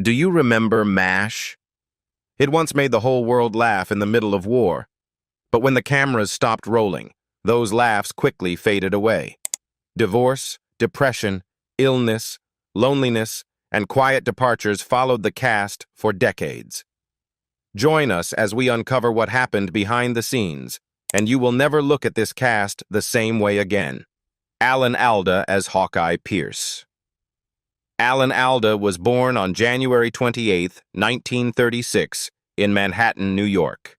Do you remember MASH? It once made the whole world laugh in the middle of war. But when the cameras stopped rolling, those laughs quickly faded away. Divorce, depression, illness, loneliness, and quiet departures followed the cast for decades. Join us as we uncover what happened behind the scenes, and you will never look at this cast the same way again. Alan Alda as Hawkeye Pierce. Alan Alda was born on January 28, 1936, in Manhattan, New York.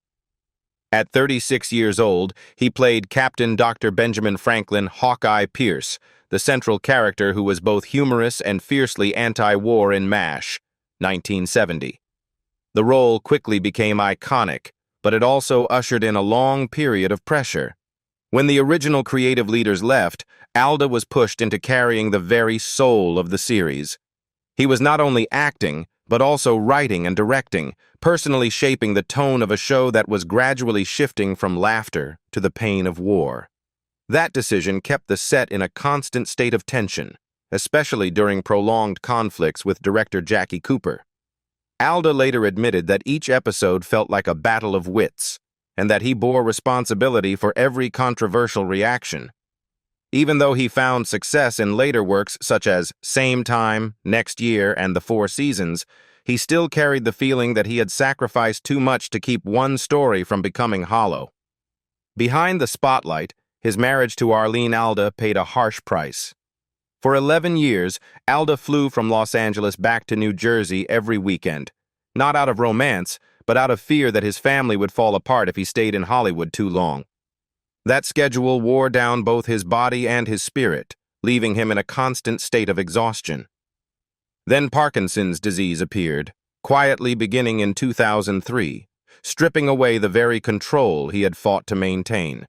At 36 years old, he played Captain Dr. Benjamin Franklin Hawkeye Pierce, the central character who was both humorous and fiercely anti-war in MASH, 1970. The role quickly became iconic, but it also ushered in a long period of pressure. When the original creative leaders left, Alda was pushed into carrying the very soul of the series. He was not only acting, but also writing and directing, personally shaping the tone of a show that was gradually shifting from laughter to the pain of war. That decision kept the set in a constant state of tension, especially during prolonged conflicts with director Jackie Cooper. Alda later admitted that each episode felt like a battle of wits, and that he bore responsibility for every controversial reaction. Even though he found success in later works such as Same Time, Next Year, and The Four Seasons, he still carried the feeling that he had sacrificed too much to keep one story from becoming hollow. Behind the spotlight, his marriage to Arlene Alda paid a harsh price. For 11 years, Alda flew from Los Angeles back to New Jersey every weekend, not out of romance, but out of fear that his family would fall apart if he stayed in Hollywood too long. That schedule wore down both his body and his spirit, leaving him in a constant state of exhaustion. Then Parkinson's disease appeared, quietly beginning in 2003, stripping away the very control he had fought to maintain.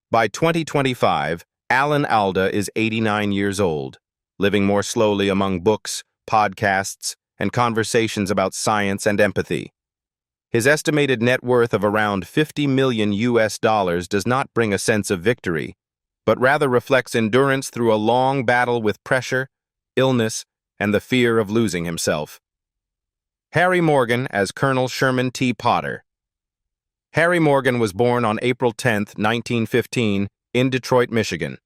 By 2025, Alan Alda is 89 years old, living more slowly among books, podcasts, and conversations about science and empathy. His estimated net worth of around $50 million does not bring a sense of victory, but rather reflects endurance through a long battle with pressure, illness, and the fear of losing himself. Harry Morgan as Colonel Sherman T. Potter. Harry Morgan was born on April 10, 1915, in Detroit, Michigan.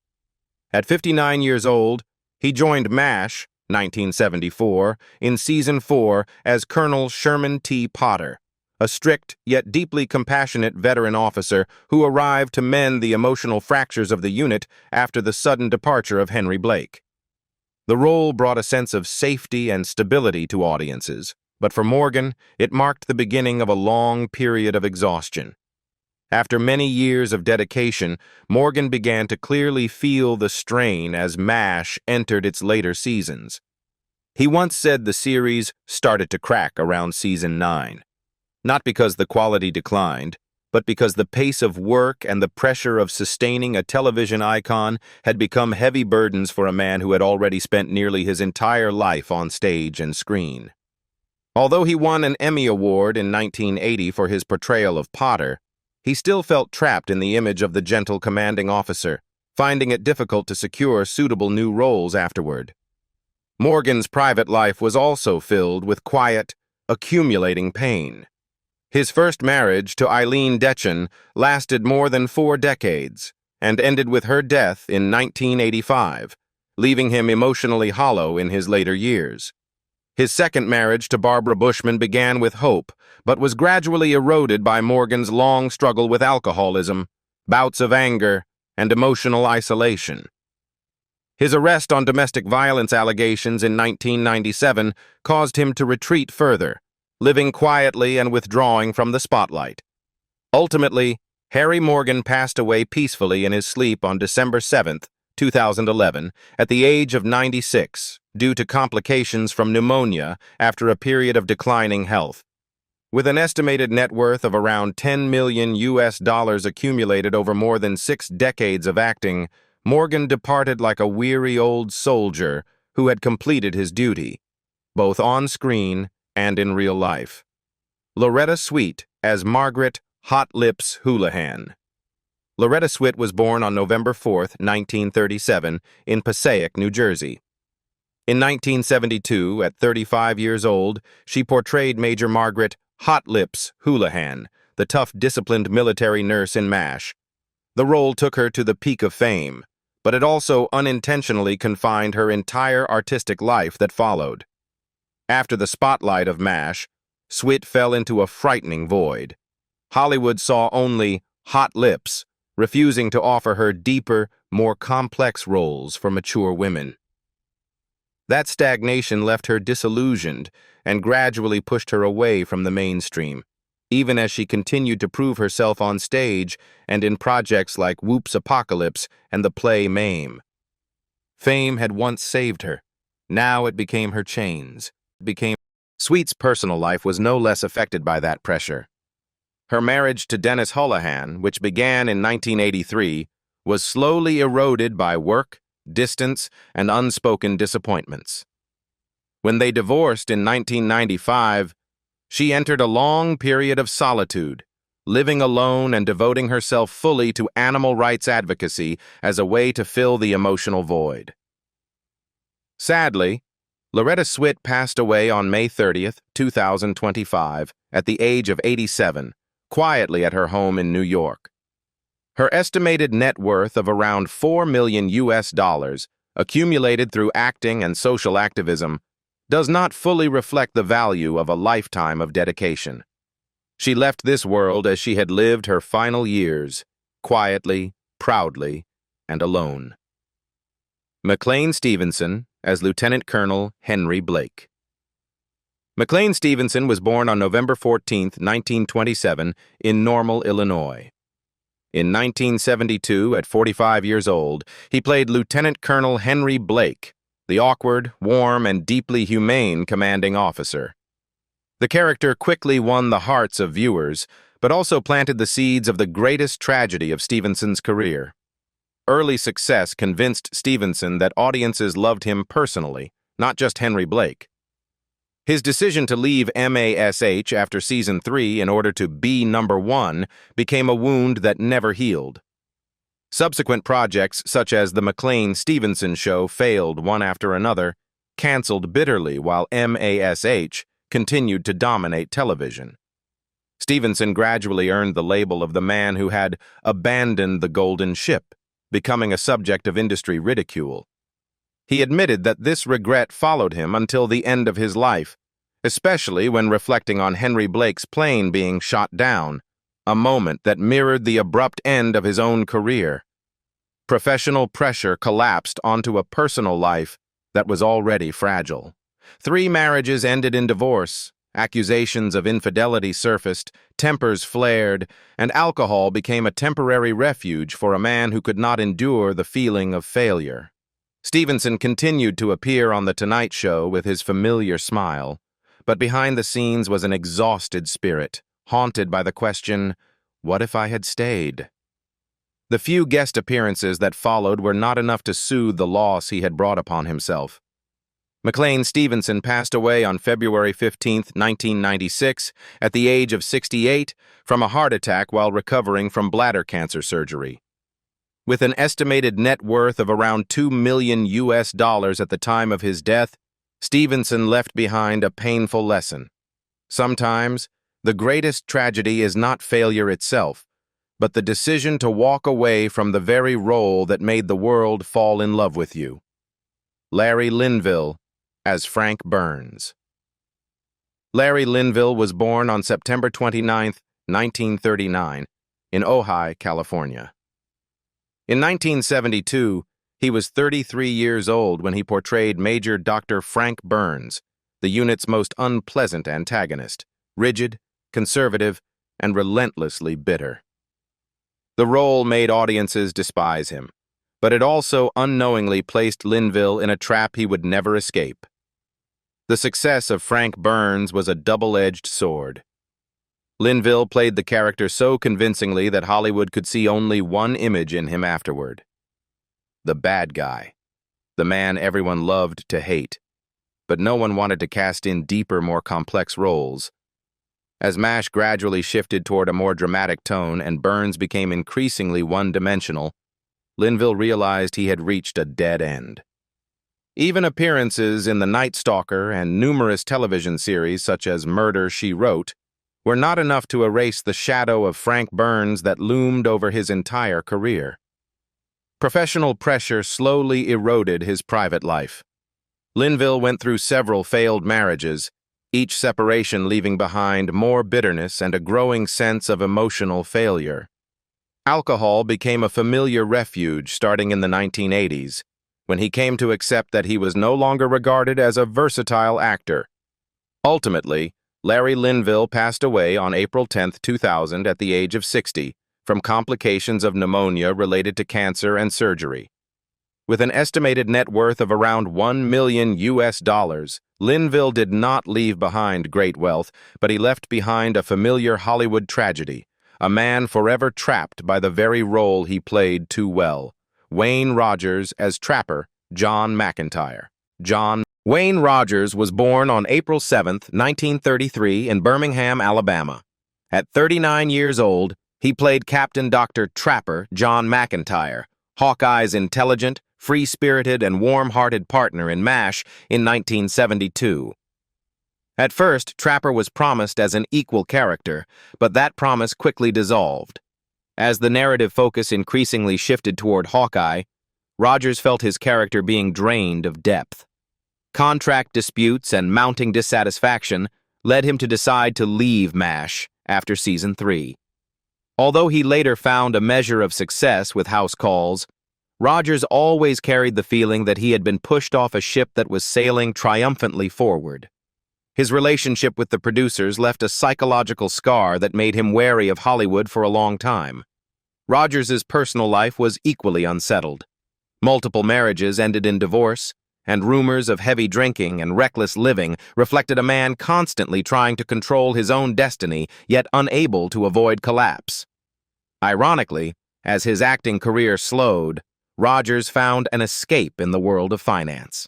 At 59 years old, he joined MASH, 1974, in Season 4 as Colonel Sherman T. Potter, a strict yet deeply compassionate veteran officer who arrived to mend the emotional fractures of the unit after the sudden departure of Henry Blake. The role brought a sense of safety and stability to audiences, but for Morgan, it marked the beginning of a long period of exhaustion. After many years of dedication, Morgan began to clearly feel the strain as MASH entered its later seasons. He once said the series started to crack around Season 9. Not because the quality declined, but because the pace of work and the pressure of sustaining a television icon had become heavy burdens for a man who had already spent nearly his entire life on stage and screen. Although he won an Emmy Award in 1980 for his portrayal of Potter, he still felt trapped in the image of the gentle commanding officer, finding it difficult to secure suitable new roles afterward. Morgan's private life was also filled with quiet, accumulating pain. His first marriage to Eileen Detchen lasted more than 4 decades and ended with her death in 1985, leaving him emotionally hollow in his later years. His second marriage to Barbara Bushman began with hope, but was gradually eroded by Morgan's long struggle with alcoholism, bouts of anger, and emotional isolation. His arrest on domestic violence allegations in 1997 caused him to retreat further, living quietly and withdrawing from the spotlight. Ultimately, Harry Morgan passed away peacefully in his sleep on December 7, 2011, at the age of 96, due to complications from pneumonia after a period of declining health. With an estimated net worth of around $10 million accumulated over more than 6 decades of acting, Morgan departed like a weary old soldier who had completed his duty, both on screen and in real life. Loretta Swit as Margaret Hot Lips Houlihan. Loretta Swit was born on November 4, 1937, in Passaic, New Jersey. In 1972, at 35 years old, she portrayed Major Margaret "Hot Lips" Houlihan, the tough, disciplined military nurse in MASH. The role took her to the peak of fame, but it also unintentionally confined her entire artistic life that followed. After the spotlight of MASH, Sweet fell into a frightening void. Hollywood saw only hot lips, refusing to offer her deeper, more complex roles for mature women. That stagnation left her disillusioned and gradually pushed her away from the mainstream, even as she continued to prove herself on stage and in projects like Whoops Apocalypse and the play Mame. Fame had once saved her. Now it became her chains. Sweet's personal life was no less affected by that pressure. Her marriage to Dennis Houlihan, which began in 1983, was slowly eroded by work, distance, and unspoken disappointments. When they divorced in 1995, she entered a long period of solitude, living alone and devoting herself fully to animal rights advocacy as a way to fill the emotional void. Sadly, Loretta Swit passed away on May 30th, 2025, at the age of 87, quietly at her home in New York. Her estimated net worth of around $4 million accumulated through acting and social activism, does not fully reflect the value of a lifetime of dedication. She left this world as she had lived her final years, quietly, proudly, and alone. McLean Stevenson as Lieutenant Colonel Henry Blake. McLean Stevenson was born on November 14, 1927, in Normal, Illinois. In 1972, at 45 years old, he played Lieutenant Colonel Henry Blake, the awkward, warm, and deeply humane commanding officer. The character quickly won the hearts of viewers, but also planted the seeds of the greatest tragedy of Stevenson's career. Early success convinced Stevenson that audiences loved him personally, not just Henry Blake. His decision to leave MASH after season 3 in order to be number 1 became a wound that never healed. Subsequent projects such as The McLean Stevenson Show failed one after another, canceled bitterly while MASH continued to dominate television. Stevenson gradually earned the label of the man who had abandoned the golden ship, becoming a subject of industry ridicule. He admitted that this regret followed him until the end of his life, especially when reflecting on Henry Blake's plane being shot down, a moment that mirrored the abrupt end of his own career. Professional pressure collapsed onto a personal life that was already fragile. 3 marriages ended in divorce, accusations of infidelity surfaced, tempers flared, and alcohol became a temporary refuge for a man who could not endure the feeling of failure. Stevenson continued to appear on The Tonight Show with his familiar smile, but behind the scenes was an exhausted spirit, haunted by the question, what if I had stayed? The few guest appearances that followed were not enough to soothe the loss he had brought upon himself. McLean Stevenson passed away on February 15, 1996, at the age of 68, from a heart attack while recovering from bladder cancer surgery. With an estimated net worth of around $2 million at the time of his death, Stevenson left behind a painful lesson. Sometimes, the greatest tragedy is not failure itself, but the decision to walk away from the very role that made the world fall in love with you. Larry Linville as Frank Burns. Larry Linville was born on September 29, 1939, in Ojai, California. In 1972, he was 33 years old when he portrayed Major Dr. Frank Burns, the unit's most unpleasant antagonist, rigid, conservative, and relentlessly bitter. The role made audiences despise him, but it also unknowingly placed Linville in a trap he would never escape. The success of Frank Burns was a double-edged sword. Linville played the character so convincingly that Hollywood could see only one image in him afterward. The bad guy. The man everyone loved to hate. But no one wanted to cast in deeper, more complex roles. As MASH gradually shifted toward a more dramatic tone and Burns became increasingly one-dimensional, Linville realized he had reached a dead end. Even appearances in The Night Stalker and numerous television series such as Murder, She Wrote were not enough to erase the shadow of Frank Burns that loomed over his entire career. Professional pressure slowly eroded his private life. Linville went through several failed marriages, each separation leaving behind more bitterness and a growing sense of emotional failure. Alcohol became a familiar refuge starting in the 1980s, when he came to accept that he was no longer regarded as a versatile actor. Ultimately, Larry Linville passed away on April 10, 2000, at the age of 60, from complications of pneumonia related to cancer and surgery. With an estimated net worth of around $1 million, Linville did not leave behind great wealth, but he left behind a familiar Hollywood tragedy, a man forever trapped by the very role he played too well. Wayne Rogers as Trapper, John McIntyre. Wayne Rogers was born on April 7, 1933, in Birmingham, Alabama. At 39 years old, he played Captain Dr. Trapper John McIntyre, Hawkeye's intelligent, free-spirited, and warm-hearted partner in MASH in 1972. At first, Trapper was promised as an equal character, but that promise quickly dissolved. As the narrative focus increasingly shifted toward Hawkeye, Rogers felt his character being drained of depth. Contract disputes and mounting dissatisfaction led him to decide to leave MASH after Season 3. Although he later found a measure of success with House Calls, Rogers always carried the feeling that he had been pushed off a ship that was sailing triumphantly forward. His relationship with the producers left a psychological scar that made him wary of Hollywood for a long time. Rogers's personal life was equally unsettled. Multiple marriages ended in divorce, and rumors of heavy drinking and reckless living reflected a man constantly trying to control his own destiny, yet unable to avoid collapse. Ironically, as his acting career slowed, Rogers found an escape in the world of finance.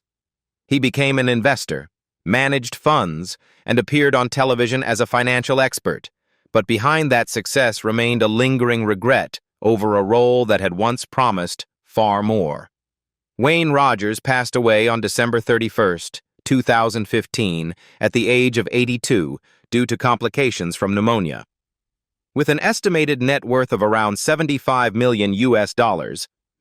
He became an investor, managed funds, and appeared on television as a financial expert, but behind that success remained a lingering regret over a role that had once promised far more. Wayne Rogers passed away on December 31, 2015, at the age of 82 due to complications from pneumonia. With an estimated net worth of around $75 million,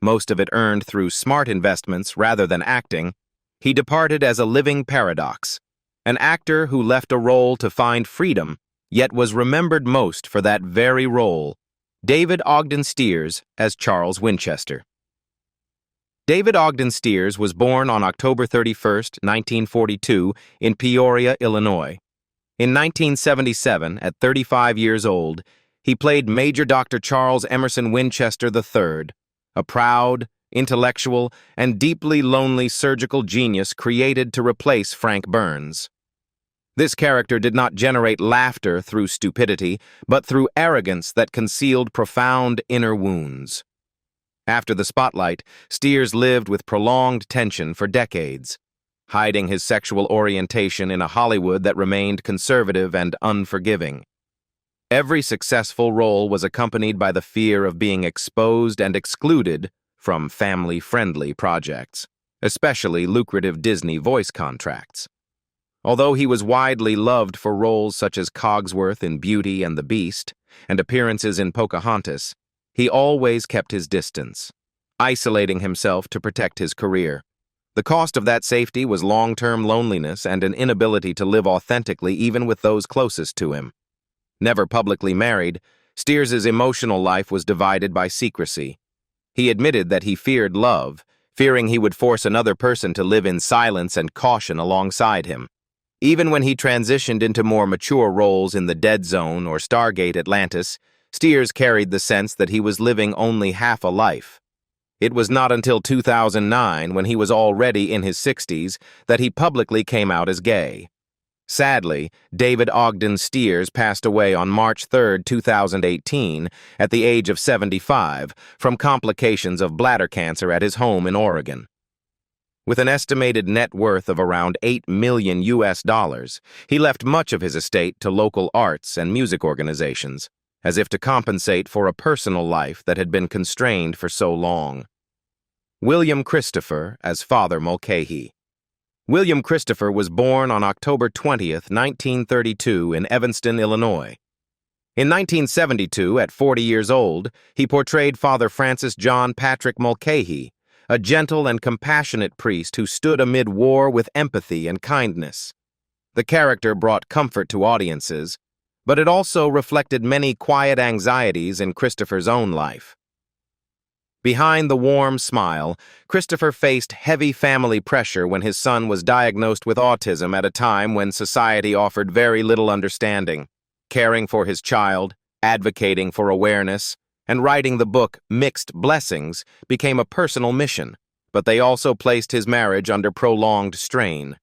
most of it earned through smart investments rather than acting, he departed as a living paradox, an actor who left a role to find freedom, yet was remembered most for that very role. David Ogden Stiers as Charles Winchester. David Ogden Stiers was born on October 31, 1942, in Peoria, Illinois. In 1977, at 35 years old, he played Major Dr. Charles Emerson Winchester III, a proud, intellectual, and deeply lonely surgical genius created to replace Frank Burns. This character did not generate laughter through stupidity, but through arrogance that concealed profound inner wounds. After the spotlight, Stiers lived with prolonged tension for decades, hiding his sexual orientation in a Hollywood that remained conservative and unforgiving. Every successful role was accompanied by the fear of being exposed and excluded from family-friendly projects, especially lucrative Disney voice contracts. Although he was widely loved for roles such as Cogsworth in Beauty and the Beast and appearances in Pocahontas, he always kept his distance, isolating himself to protect his career. The cost of that safety was long-term loneliness and an inability to live authentically even with those closest to him. Never publicly married, Stiers's emotional life was divided by secrecy. He admitted that he feared love, fearing he would force another person to live in silence and caution alongside him. Even when he transitioned into more mature roles in The Dead Zone or Stargate Atlantis, Stiers carried the sense that he was living only half a life. It was not until 2009, when he was already in his 60s, that he publicly came out as gay. Sadly, David Ogden Stiers passed away on March 3, 2018, at the age of 75, from complications of bladder cancer at his home in Oregon. With an estimated net worth of around $8 million, he left much of his estate to local arts and music organizations, as if to compensate for a personal life that had been constrained for so long. William Christopher as Father Mulcahy. William Christopher was born on October 20th, 1932 in Evanston, Illinois. In 1972, at 40 years old, he portrayed Father Francis John Patrick Mulcahy, a gentle and compassionate priest who stood amid war with empathy and kindness. The character brought comfort to audiences, but it also reflected many quiet anxieties in Christopher's own life. Behind the warm smile, Christopher faced heavy family pressure when his son was diagnosed with autism at a time when society offered very little understanding. Caring for his child, advocating for awareness, and writing the book Mixed Blessings became a personal mission, but they also placed his marriage under prolonged strain.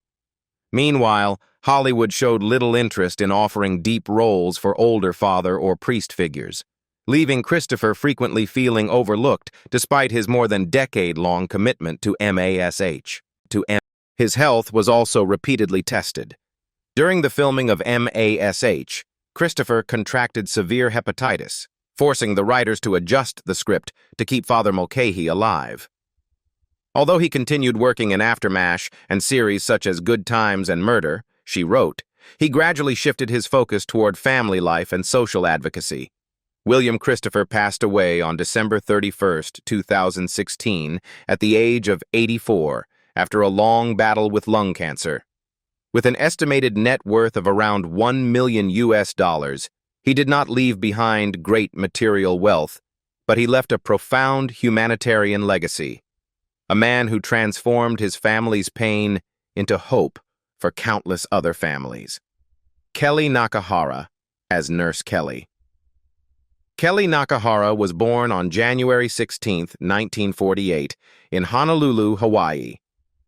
Meanwhile, Hollywood showed little interest in offering deep roles for older father or priest figures, leaving Christopher frequently feeling overlooked despite his more than decade-long commitment to MASH. His health was also repeatedly tested. During the filming of MASH, Christopher contracted severe hepatitis, forcing the writers to adjust the script to keep Father Mulcahy alive. Although he continued working in Aftermash and series such as Good Times and Murder, She Wrote, he gradually shifted his focus toward family life and social advocacy. William Christopher passed away on December 31, 2016, at the age of 84, after a long battle with lung cancer. With an estimated net worth of around $1 million, he did not leave behind great material wealth, but he left a profound humanitarian legacy. A man who transformed his family's pain into hope for countless other families. Kelly Nakahara as Nurse Kelly. Kelly Nakahara was born on January 16, 1948, in Honolulu, Hawaii.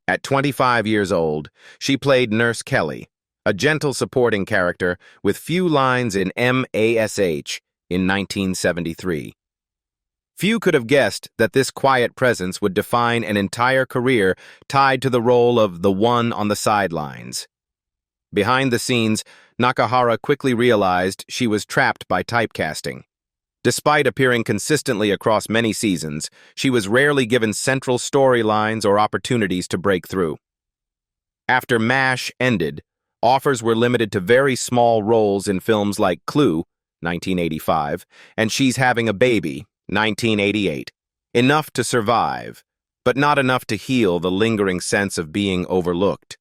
At 25 years old, she played Nurse Kelly, a gentle supporting character with few lines in MASH in 1973. Few could have guessed that this quiet presence would define an entire career tied to the role of the one on the sidelines. Behind the scenes, Nakahara quickly realized she was trapped by typecasting. Despite appearing consistently across many seasons, she was rarely given central storylines or opportunities to break through. After MASH ended, offers were limited to very small roles in films like Clue, 1985, and She's Having a Baby, 1988. Enough to survive, but not enough to heal the lingering sense of being overlooked.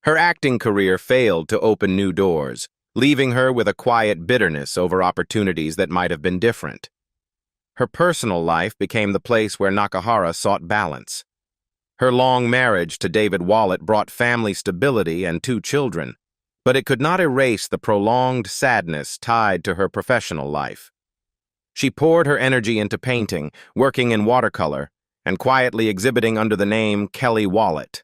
Her acting career failed to open new doors, leaving her with a quiet bitterness over opportunities that might have been different. Her personal life became the place where Nakahara sought balance. Her long marriage to David Wallet brought family stability and 2 children, but it could not erase the prolonged sadness tied to her professional life. She poured her energy into painting, working in watercolor, and quietly exhibiting under the name Kelly Wallet.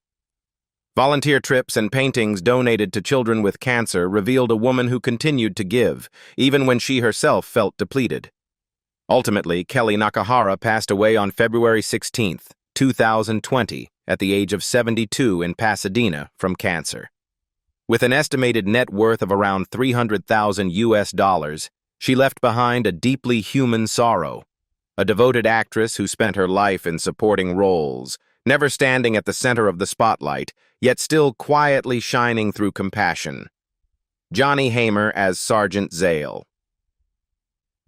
Volunteer trips and paintings donated to children with cancer revealed a woman who continued to give, even when she herself felt depleted. Ultimately, Kelly Nakahara passed away on February 16, 2020, at the age of 72 in Pasadena from cancer. With an estimated net worth of around $300,000, she left behind a deeply human sorrow, a devoted actress who spent her life in supporting roles, never standing at the center of the spotlight, yet still quietly shining through compassion. Johnny Hamer as Sergeant Zale.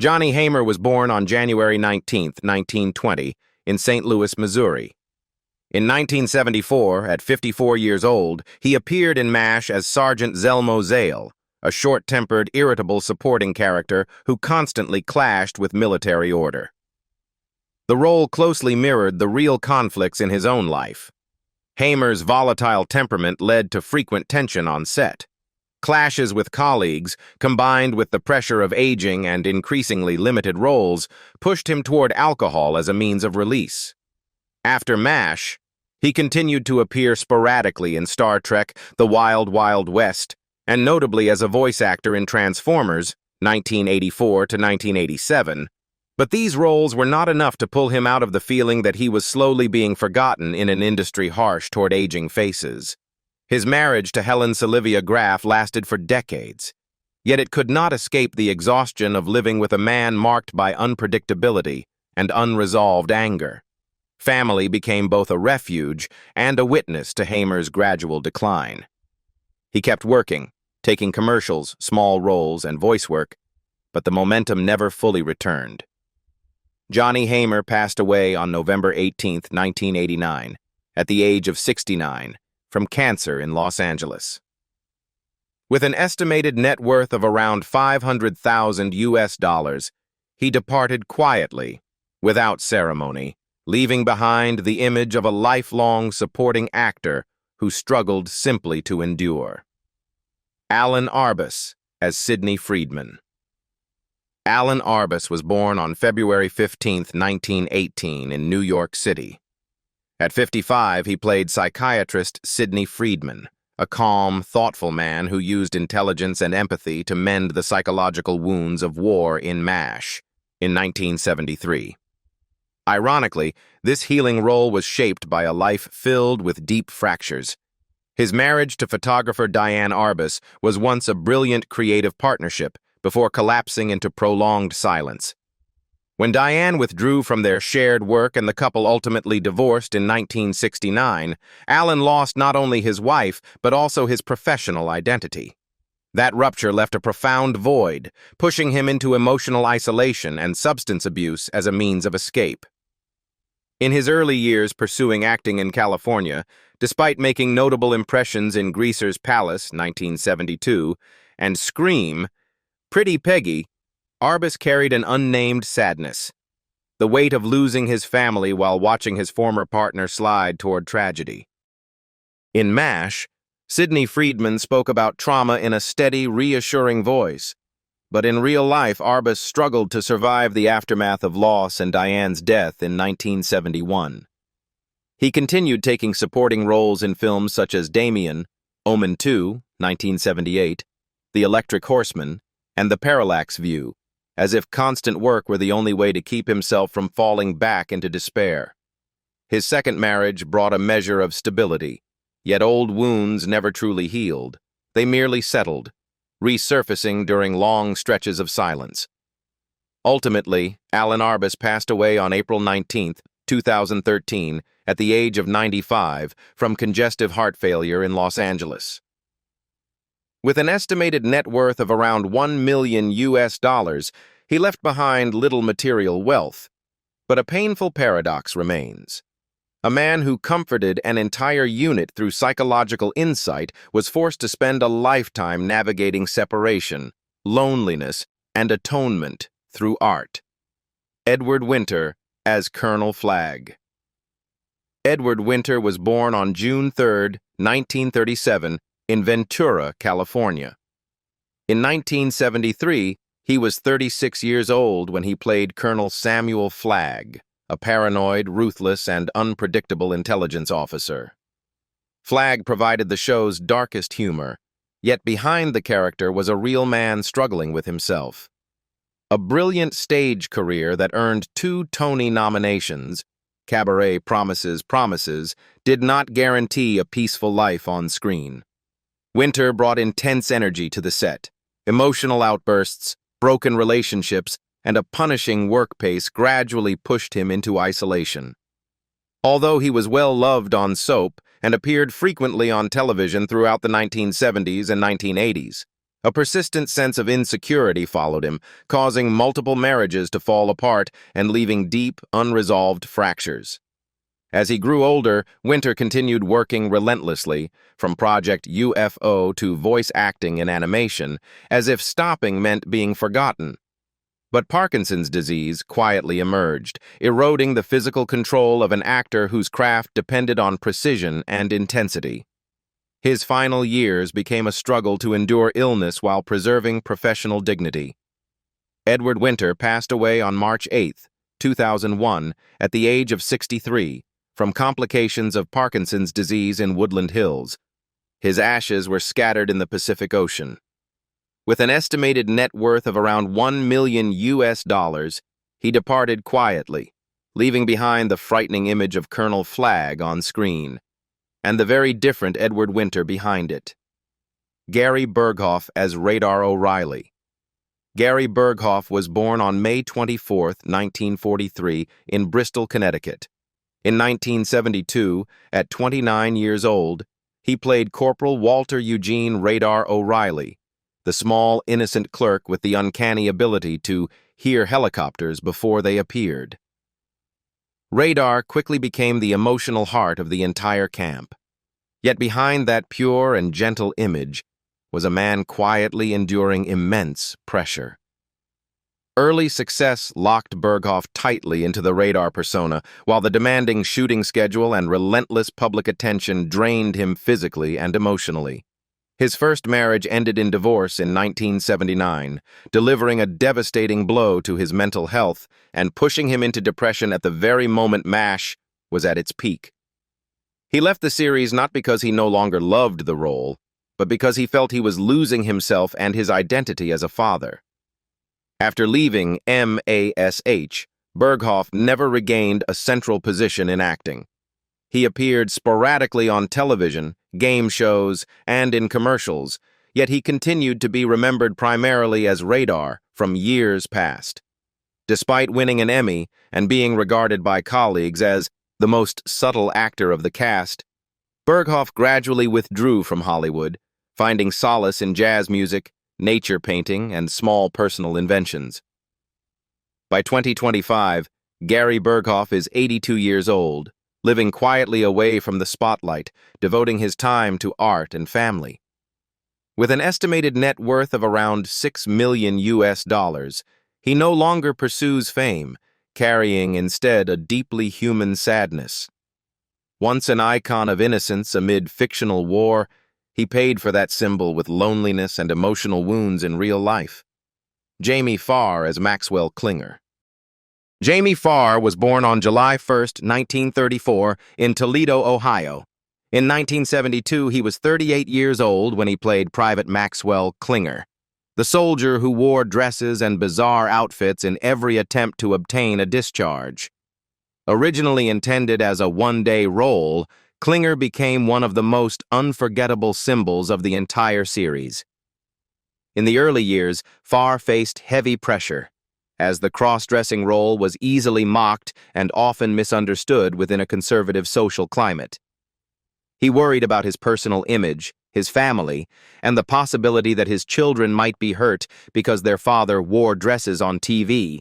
Johnny Hamer was born on January 19, 1920, in St. Louis, Missouri. In 1974, at 54 years old, he appeared in MASH as Sergeant Zelmo Zale, a short-tempered, irritable supporting character who constantly clashed with military order. The role closely mirrored the real conflicts in his own life. Hamer's volatile temperament led to frequent tension on set. Clashes with colleagues, combined with the pressure of aging and increasingly limited roles, pushed him toward alcohol as a means of release. After MASH, he continued to appear sporadically in Star Trek: The Wild Wild West, and notably as a voice actor in Transformers, 1984 to 1987, but these roles were not enough to pull him out of the feeling that he was slowly being forgotten in an industry harsh toward aging faces. His marriage to Helen Sylvia Graff lasted for decades, yet it could not escape the exhaustion of living with a man marked by unpredictability and unresolved anger. Family became both a refuge and a witness to Hamer's gradual decline. He kept working, taking commercials, small roles, and voice work, but the momentum never fully returned. Johnny Hamer passed away on November 18, 1989, at the age of 69, from cancer in Los Angeles. With an estimated net worth of around $500,000, he departed quietly, without ceremony, leaving behind the image of a lifelong supporting actor who struggled simply to endure. Alan Arbus as Sidney Freedman. Alan Arbus was born on February 15, 1918, in New York City. At 55, he played psychiatrist Sidney Freedman, a calm, thoughtful man who used intelligence and empathy to mend the psychological wounds of war in MASH in 1973. Ironically, this healing role was shaped by a life filled with deep fractures. His marriage to photographer Diane Arbus was once a brilliant creative partnership before collapsing into prolonged silence. When Diane withdrew from their shared work and the couple ultimately divorced in 1969, Alan lost not only his wife, but also his professional identity. That rupture left a profound void, pushing him into emotional isolation and substance abuse as a means of escape. In his early years pursuing acting in California, despite making notable impressions in Greaser's Palace, 1972, and Scream, Pretty Peggy, Arbus carried an unnamed sadness, the weight of losing his family while watching his former partner slide toward tragedy. In MASH, Sidney Freedman spoke about trauma in a steady, reassuring voice, but in real life, Arbus struggled to survive the aftermath of loss and Diane's death in 1971. He continued taking supporting roles in films such as Damien, Omen 2, 1978, The Electric Horseman, and The Parallax View, as if constant work were the only way to keep himself from falling back into despair. His second marriage brought a measure of stability, yet old wounds never truly healed. They merely settled, resurfacing during long stretches of silence. Ultimately, Alan Arbus passed away on April 19, 2013, at the age of 95, from congestive heart failure in Los Angeles. With an estimated net worth of around $1 million, he left behind little material wealth. But a painful paradox remains. A man who comforted an entire unit through psychological insight was forced to spend a lifetime navigating separation, loneliness, and atonement through art. Edward Winter as Colonel Flagg. Edward Winter was born on June 3, 1937, in Ventura, California. In 1973, he was 36 years old when he played Colonel Samuel Flagg, a paranoid, ruthless, and unpredictable intelligence officer. Flagg provided the show's darkest humor, yet behind the character was a real man struggling with himself. A brilliant stage career that earned 2 Tony nominations, Cabaret Promises, did not guarantee a peaceful life on screen. Winter brought intense energy to the set. Emotional outbursts, broken relationships, and a punishing work pace gradually pushed him into isolation. Although he was well loved on soap and appeared frequently on television throughout the 1970s and 1980s, a persistent sense of insecurity followed him, causing multiple marriages to fall apart and leaving deep, unresolved fractures. As he grew older, Winter continued working relentlessly, from Project UFO to voice acting in animation, as if stopping meant being forgotten. But Parkinson's disease quietly emerged, eroding the physical control of an actor whose craft depended on precision and intensity. His final years became a struggle to endure illness while preserving professional dignity. Edward Winter passed away on March 8, 2001, at the age of 63, from complications of Parkinson's disease in Woodland Hills. His ashes were scattered in the Pacific Ocean. With an estimated net worth of around $1 million, he departed quietly, leaving behind the frightening image of Colonel Flagg on screen, and the very different Edward Winter behind it. Gary Berghoff as Radar O'Reilly. Gary Berghoff was born on May 24, 1943, in Bristol, Connecticut. In 1972, at 29 years old, he played Corporal Walter Eugene Radar O'Reilly, the small, innocent clerk with the uncanny ability to hear helicopters before they appeared. Radar quickly became the emotional heart of the entire camp. Yet behind that pure and gentle image was a man quietly enduring immense pressure. Early success locked Berghoff tightly into the Radar persona, while the demanding shooting schedule and relentless public attention drained him physically and emotionally. His first marriage ended in divorce in 1979, delivering a devastating blow to his mental health and pushing him into depression at the very moment MASH was at its peak. He left the series not because he no longer loved the role, but because he felt he was losing himself and his identity as a father. After leaving MASH, Berghoff never regained a central position in acting. He appeared sporadically on television, game shows, and in commercials, yet he continued to be remembered primarily as Radar from years past. Despite winning an Emmy and being regarded by colleagues as the most subtle actor of the cast, Berghoff gradually withdrew from Hollywood, finding solace in jazz music, nature painting, and small personal inventions. By 2025, Gary Berghoff is 82 years old, living quietly away from the spotlight, devoting his time to art and family. With an estimated net worth of around $6 million, he no longer pursues fame, carrying instead a deeply human sadness. Once an icon of innocence amid fictional war, he paid for that symbol with loneliness and emotional wounds in real life. Jamie Farr as Maxwell Klinger. Jamie Farr was born on July 1, 1934, in Toledo, Ohio. In 1972, he was 38 years old when he played Private Maxwell Klinger, the soldier who wore dresses and bizarre outfits in every attempt to obtain a discharge. Originally intended as a one-day role, Klinger became one of the most unforgettable symbols of the entire series. In the early years, Farr faced heavy pressure, as the cross-dressing role was easily mocked and often misunderstood within a conservative social climate. He worried about his personal image, his family, and the possibility that his children might be hurt because their father wore dresses on TV.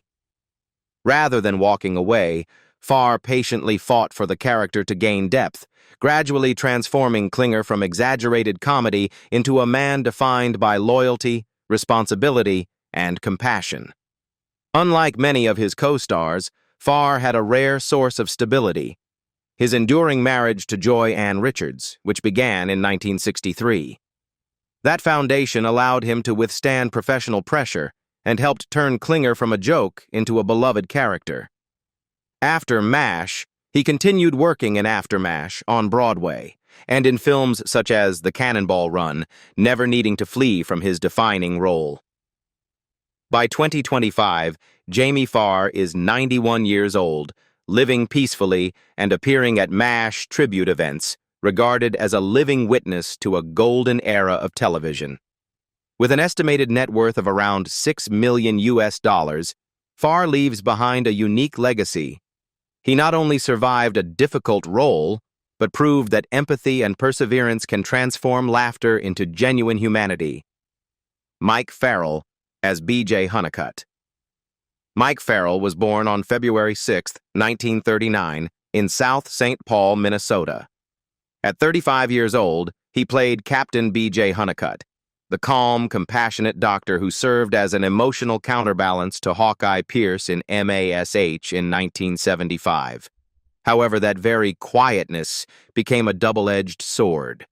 Rather than walking away, Farr patiently fought for the character to gain depth, gradually transforming Klinger from exaggerated comedy into a man defined by loyalty, responsibility, and compassion. Unlike many of his co-stars, Farr had a rare source of stability: his enduring marriage to Joy Ann Richards, which began in 1963. That foundation allowed him to withstand professional pressure and helped turn Klinger from a joke into a beloved character. After MASH, he continued working in After MASH on Broadway and in films such as The Cannonball Run, never needing to flee from his defining role. By 2025, Jamie Farr is 91 years old, living peacefully and appearing at MASH tribute events, regarded as a living witness to a golden era of television. With an estimated net worth of around $6 million, Farr leaves behind a unique legacy. He not only survived a difficult role, but proved that empathy and perseverance can transform laughter into genuine humanity. Mike Farrell as B.J. Hunnicutt. Mike Farrell was born on February 6, 1939, in South St. Paul, Minnesota. At 35 years old, he played Captain B.J. Hunnicutt, the calm, compassionate doctor who served as an emotional counterbalance to Hawkeye Pierce in MASH in 1975. However, that very quietness became a double-edged sword.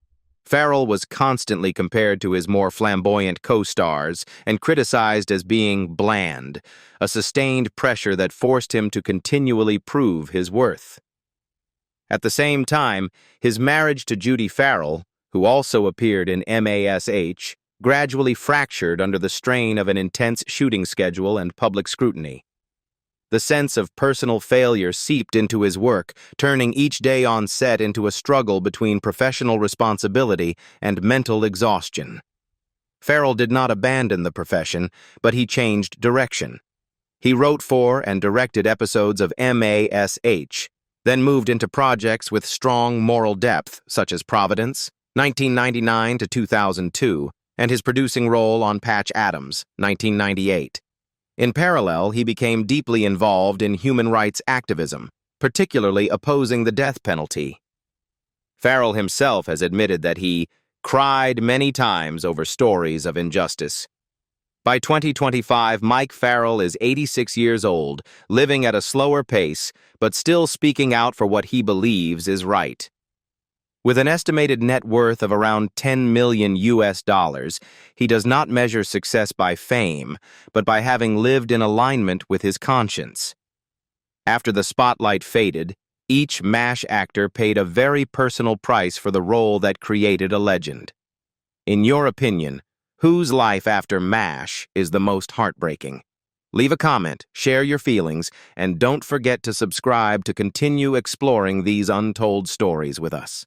Farrell was constantly compared to his more flamboyant co-stars and criticized as being bland, a sustained pressure that forced him to continually prove his worth. At the same time, his marriage to Judy Farrell, who also appeared in MASH, gradually fractured under the strain of an intense shooting schedule and public scrutiny. The sense of personal failure seeped into his work, turning each day on set into a struggle between professional responsibility and mental exhaustion. Farrell did not abandon the profession, but he changed direction. He wrote for and directed episodes of MASH, then moved into projects with strong moral depth, such as Providence, 1999 to 2002, and his producing role on Patch Adams, 1998. In parallel, he became deeply involved in human rights activism, particularly opposing the death penalty. Farrell himself has admitted that he cried many times over stories of injustice. By 2025, Mike Farrell is 86 years old, living at a slower pace, but still speaking out for what he believes is right. With an estimated net worth of around $10 million, he does not measure success by fame, but by having lived in alignment with his conscience. After the spotlight faded, each MASH actor paid a very personal price for the role that created a legend. In your opinion, whose life after MASH is the most heartbreaking? Leave a comment, share your feelings, and don't forget to subscribe to continue exploring these untold stories with us.